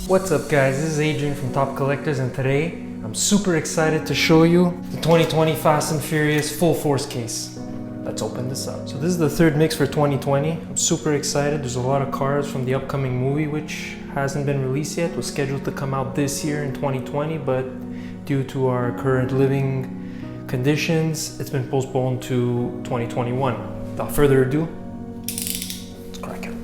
What's up guys, this is Adrian from Top Collectors, and today I'm super excited to show you the 2020 Fast and Furious Full Force case. Let's open this up. So this is the third mix for 2020. I'm super excited. There's a lot of cars from the upcoming movie which hasn't been released yet. It was scheduled to come out this year in 2020, but due to our current living conditions, it's been postponed to 2021. Without further ado, let's crack it open.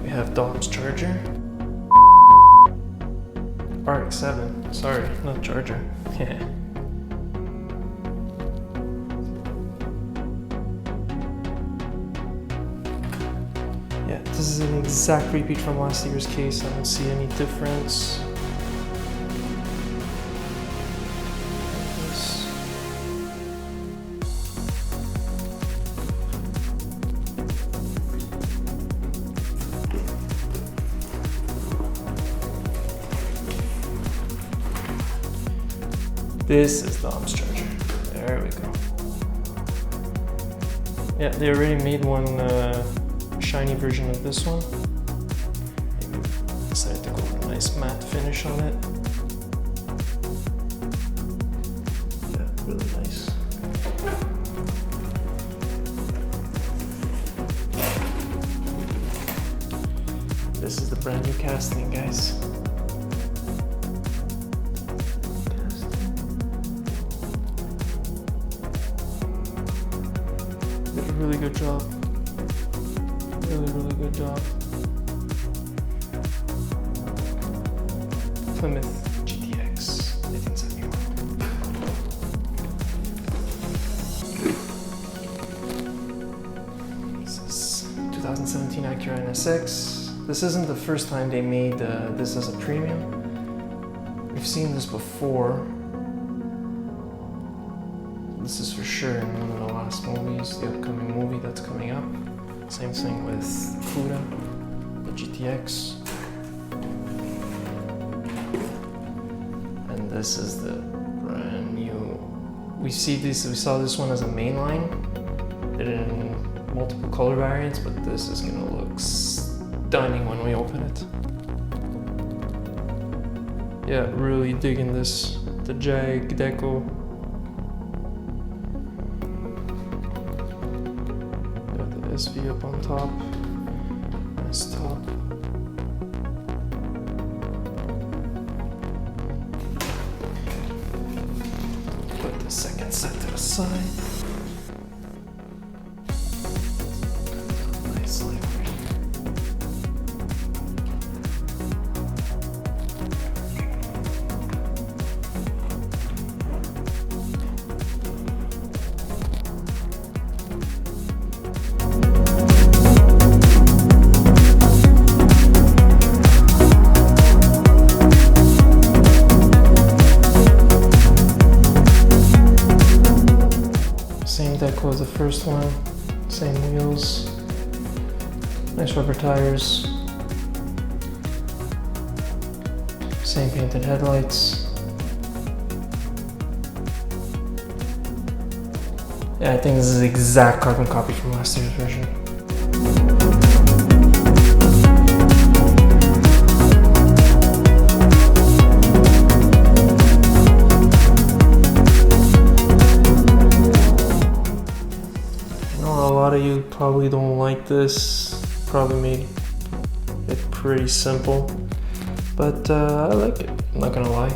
We have Dom's Charger. RX-7, sorry, not Charger. Yeah. Yeah, this is an exact repeat from last year's case. I don't see any difference. This is Dom's Charger. There we go. Yeah, they already made one shiny version of this one. Decided to go with a nice matte finish on it. Yeah, really nice. This is the brand new casting, guys. Did a really good job. Really good job. Plymouth GTX 1971. This is 2017 Acura NSX. This isn't the first time they made this as a premium. We've seen this before. This is for sure in one of the last movies, the upcoming movie that's coming up. Same thing with Fuda, the GTX. And this is the brand new. We saw this one as a mainline. It in multiple color variants, but this is gonna look stunning when we open it. Yeah, really digging this. The Jag Deco. SV up on top, nice top. Put the second set to the side. Nice light right here. Same deco as the first one, same wheels, nice rubber tires, same painted headlights. Yeah, I think this is the exact carbon copy from last year's version. A lot of you probably don't like this, probably made it pretty simple, but I like it, I'm not gonna lie.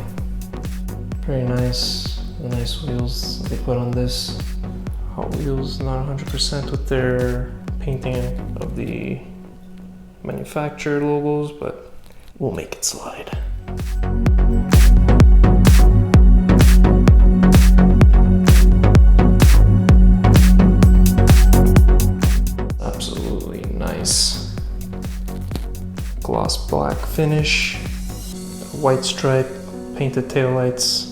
Very nice, the nice wheels they put on this. Hot Wheels, not 100% with their painting of the manufacturer logos, but we'll make it slide. Nice gloss black finish, white stripe, painted taillights,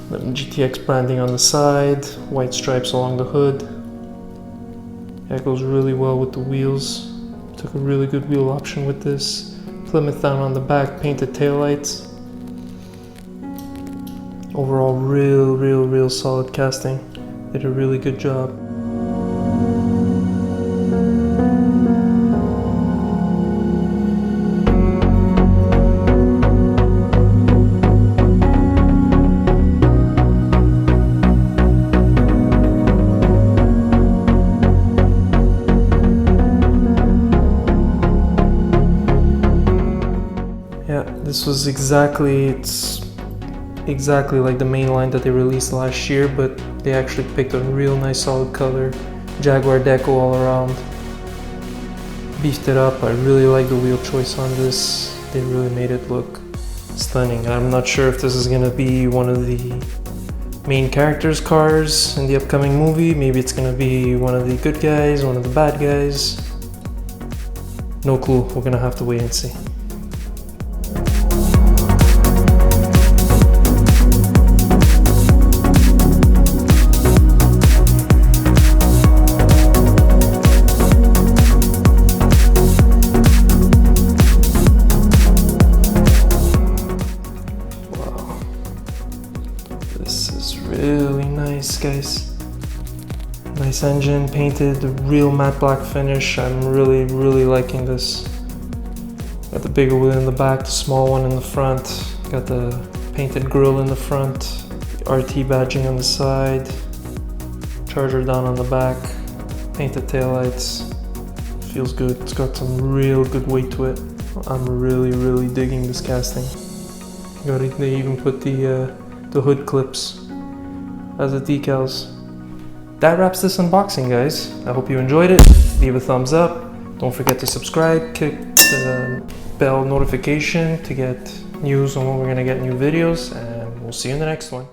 the GTX branding on the side, white stripes along the hood. That goes really well with the wheels. Took a really good wheel option with this. Plymouth down on the back, painted taillights. Overall, real solid casting. Did a really good job. Yeah, this was exactly like the main line that they released last year, but they actually picked a real nice solid color. Jaguar deco all around. Beefed it up. I really like the wheel choice on this. They really made it look stunning. I'm not sure if this is gonna be one of the main characters' cars in the upcoming movie. Maybe it's gonna be one of the good guys, one of the bad guys. No clue. We're gonna have to wait and see. This is really nice, guys. Nice engine, painted, real matte black finish. I'm really liking this. Got the bigger wheel in the back, the small one in the front. Got the painted grille in the front, the RT badging on the side, charger down on the back, painted taillights. Feels good. It's got some real good weight to it. I'm really digging this casting. They even put the hood clips as the decals. That wraps this unboxing, guys. I hope you enjoyed it. Leave a thumbs up. Don't forget to subscribe, click the bell notification to get news on when we're gonna get new videos, and we'll see you in the next one.